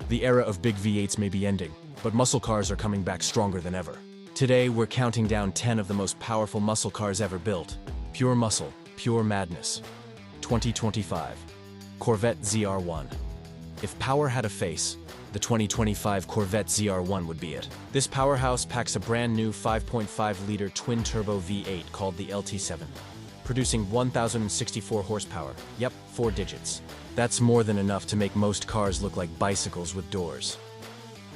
The era of big V8s may be ending, but muscle cars are coming back stronger than ever. Today, we're counting down 10 of the most powerful muscle cars ever built. Pure muscle, pure madness. 2025. Corvette ZR1. If power had a face, the 2025 Corvette ZR1 would be it. This powerhouse packs a brand new 5.5-liter twin-turbo V8 called the LT7, producing 1,064 horsepower. Yep, 4 digits. That's more than enough to make most cars look like bicycles with doors.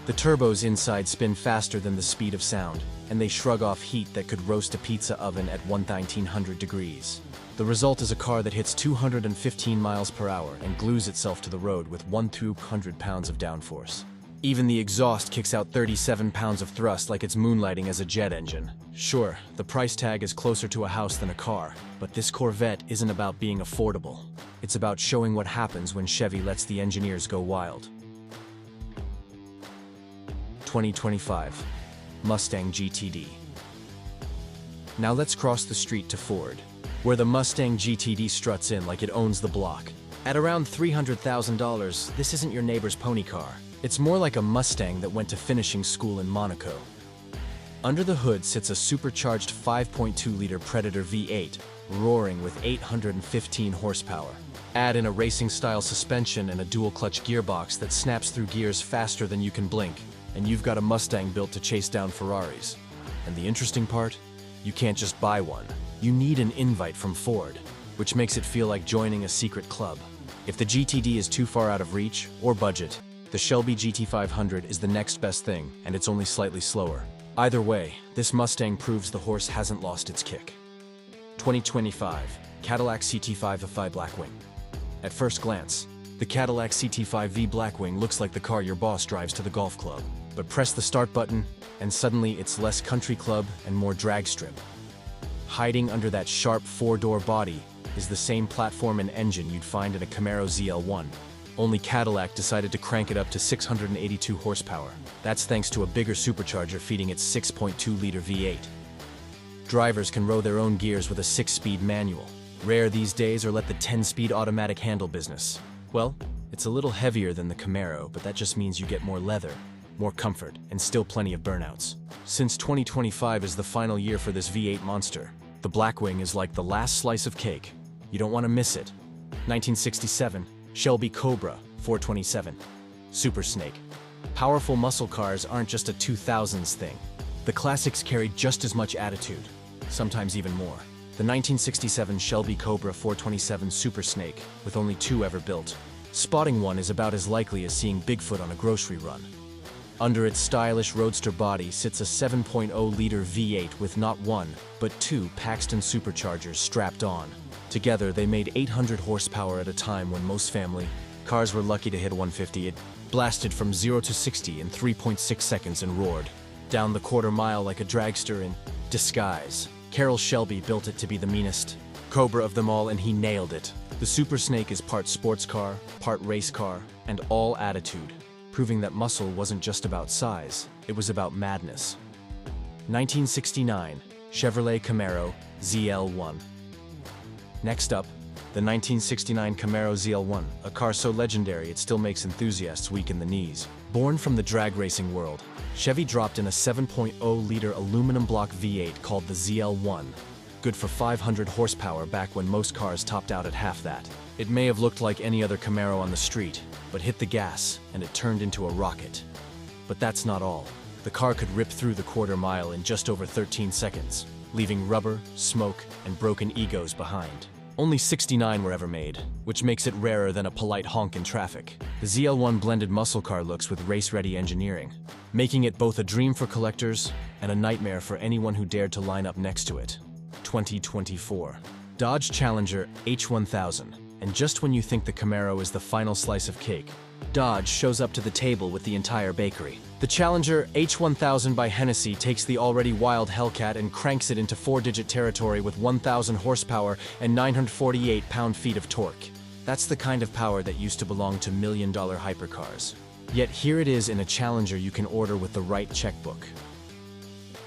The turbos inside spin faster than the speed of sound, and they shrug off heat that could roast a pizza oven at 1900 degrees. The result is a car that hits 215 miles per hour and glues itself to the road with 100 pounds of downforce. Even the exhaust kicks out 37 pounds of thrust like it's moonlighting as a jet engine. Sure, the price tag is closer to a house than a car, but this Corvette isn't about being affordable. It's about showing what happens when Chevy lets the engineers go wild. 2025. Mustang GTD. Now let's cross the street to Ford, where the Mustang GTD struts in like it owns the block. At around $300,000, this isn't your neighbor's pony car. It's more like a Mustang that went to finishing school in Monaco. Under the hood sits a supercharged 5.2-liter Predator V8, roaring with 815 horsepower. Add in a racing-style suspension and a dual-clutch gearbox that snaps through gears faster than you can blink, and you've got a Mustang built to chase down Ferraris. And the interesting part? You can't just buy one. You need an invite from Ford, which makes it feel like joining a secret club. If the GTD is too far out of reach or budget, the Shelby GT500 is the next best thing, and it's only slightly slower. Either way, this Mustang proves the horse hasn't lost its kick. 2025. Cadillac CT5V Blackwing. At first glance, the Cadillac CT5V Blackwing looks like the car your boss drives to the golf club. But press the start button, and suddenly it's less country club and more drag strip. Hiding under that sharp 4-door body is the same platform and engine you'd find in a Camaro ZL1. Only Cadillac decided to crank it up to 682 horsepower. That's thanks to a bigger supercharger feeding its 6.2-liter V8. Drivers can row their own gears with a 6-speed manual. Rare these days, or let the 10-speed automatic handle business. Well, it's a little heavier than the Camaro, but that just means you get more leather, more comfort, and still plenty of burnouts. Since 2025 is the final year for this V8 monster, the Blackwing is like the last slice of cake. You don't want to miss it. 1967, Shelby Cobra 427. Super Snake. Powerful muscle cars aren't just a 2000s thing. The classics carried just as much attitude, sometimes even more. The 1967 Shelby Cobra 427 Super Snake, with only 2 ever built. Spotting one is about as likely as seeing Bigfoot on a grocery run. Under its stylish roadster body sits a 7.0-liter V8 with not 1, but 2 Paxton superchargers strapped on. Together, they made 800 horsepower at a time when most family cars were lucky to hit 150. It blasted from 0 to 60 in 3.6 seconds and roared down the quarter mile like a dragster in disguise. Carroll Shelby built it to be the meanest Cobra of them all, and he nailed it. The Super Snake is part sports car, part race car, and all attitude, proving that muscle wasn't just about size, it was about madness. 1969, Chevrolet Camaro ZL1. Next up, the 1969 Camaro ZL1, a car so legendary it still makes enthusiasts weak in the knees. Born from the drag racing world, Chevy dropped in a 7.0-liter aluminum block V8 called the ZL1, good for 500 horsepower back when most cars topped out at half that. It may have looked like any other Camaro on the street, but hit the gas and it turned into a rocket. But that's not all. The car could rip through the quarter mile in just over 13 seconds, leaving rubber, smoke, and broken egos behind. Only 69 were ever made, which makes it rarer than a polite honk in traffic. The ZL1 blended muscle car looks with race-ready engineering, making it both a dream for collectors and a nightmare for anyone who dared to line up next to it. 2024. Dodge Challenger H1000. And just when you think the Camaro is the final slice of cake, Dodge shows up to the table with the entire bakery. The Challenger H1000 by Hennessy takes the already wild Hellcat and cranks it into 4-digit territory with 1,000 horsepower and 948 pound-feet of torque. That's the kind of power that used to belong to million-dollar hypercars. Yet here it is in a Challenger you can order with the right checkbook.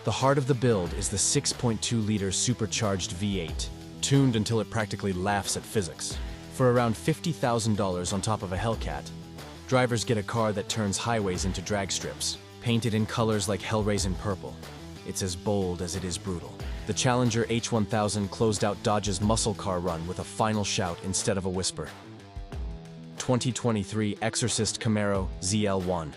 The heart of the build is the 6.2-liter supercharged V8, tuned until it practically laughs at physics. For around $50,000 on top of a Hellcat, Drivers get a car that turns highways into drag strips, painted in colors like Hellraisin purple. It's as bold as it is brutal. The Challenger H1000 closed out Dodge's muscle car run with a final shout instead of a whisper. 2023 Exorcist Camaro ZL1.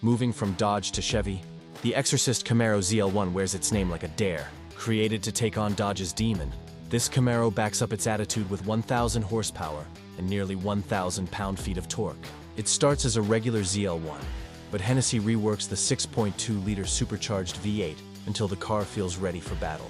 Moving from Dodge to Chevy, the Exorcist Camaro ZL1 wears its name like a dare. Created to take on Dodge's Demon, this Camaro backs up its attitude with 1,000 horsepower and nearly 1,000 pound-feet of torque. It starts as a regular ZL1, but Hennessy reworks the 6.2-liter supercharged V8 until the car feels ready for battle.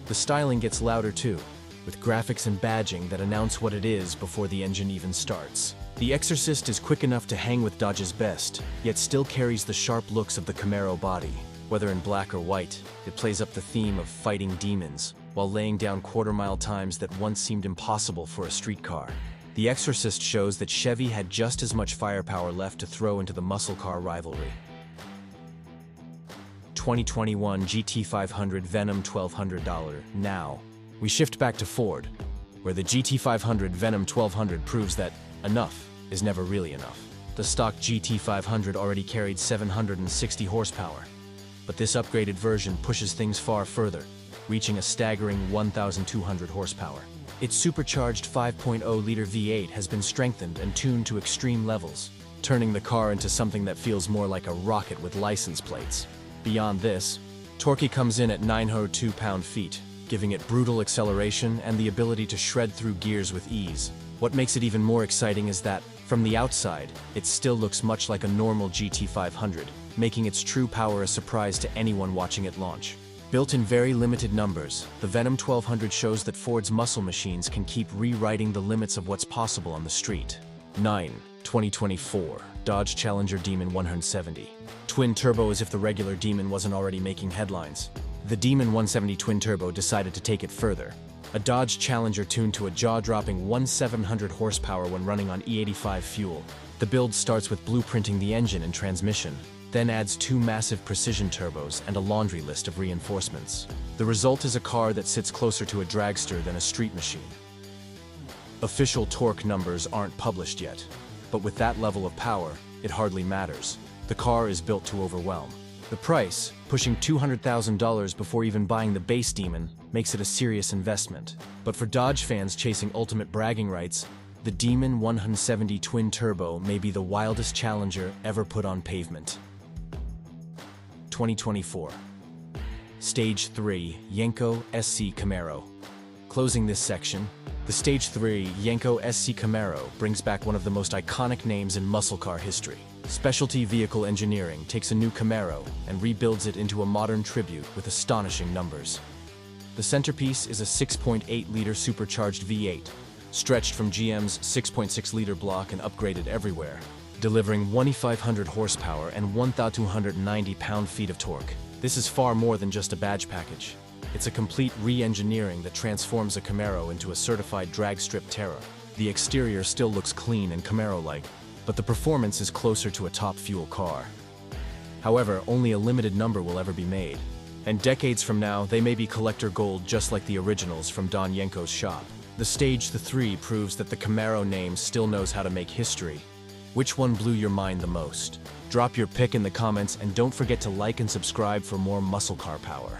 The styling gets louder too, with graphics and badging that announce what it is before the engine even starts. The Exorcist is quick enough to hang with Dodge's best, yet still carries the sharp looks of the Camaro body. Whether in black or white, it plays up the theme of fighting demons, while laying down quarter-mile times that once seemed impossible for a street car. The Exorcist shows that Chevy had just as much firepower left to throw into the muscle car rivalry. 2021 GT500 Venom $1,200. Now, we shift back to Ford, where the GT500 Venom 1200 proves that enough is never really enough. The stock GT500 already carried 760 horsepower, but this upgraded version pushes things far further, reaching a staggering 1,200 horsepower. Its supercharged 5.0-liter V8 has been strengthened and tuned to extreme levels, turning the car into something that feels more like a rocket with license plates. Beyond this, torque comes in at 902 pound-feet, giving it brutal acceleration and the ability to shred through gears with ease. What makes it even more exciting is that, from the outside, it still looks much like a normal GT500, making its true power a surprise to anyone watching it launch. Built in very limited numbers, the Venom 1200 shows that Ford's muscle machines can keep rewriting the limits of what's possible on the street. 2024 Dodge Challenger Demon 170. Twin turbo as if the regular Demon wasn't already making headlines. The Demon 170 Twin Turbo decided to take it further. A Dodge Challenger tuned to a jaw-dropping 1,700 horsepower when running on E85 fuel. The build starts with blueprinting the engine and transmission, then adds 2 massive precision turbos and a laundry list of reinforcements. The result is a car that sits closer to a dragster than a street machine. Official torque numbers aren't published yet, but with that level of power, it hardly matters. The car is built to overwhelm. The price, pushing $200,000 before even buying the base Demon, makes it a serious investment. But for Dodge fans chasing ultimate bragging rights, the Demon 170 Twin Turbo may be the wildest Challenger ever put on pavement. 2024 Stage 3 Yenko SC Camaro. Closing this section, the Stage 3 Yenko SC Camaro brings back one of the most iconic names in muscle car history. Specialty Vehicle Engineering takes a new Camaro and rebuilds it into a modern tribute with astonishing numbers. The centerpiece is a 6.8-liter supercharged V8, stretched from GM's 6.6-liter block and upgraded everywhere, delivering 2,500 horsepower and 1,290 pound-feet of torque. This is far more than just a badge package. It's a complete re-engineering that transforms a Camaro into a certified drag strip terror. The exterior still looks clean and Camaro-like, but the performance is closer to a top fuel car. However, only a limited number will ever be made, and decades from now, they may be collector gold just like the originals from Don Yenko's shop. The Stage 3 proves that the Camaro name still knows how to make history. Which one blew your mind the most? Drop your pick in the comments and don't forget to like and subscribe for more muscle car power.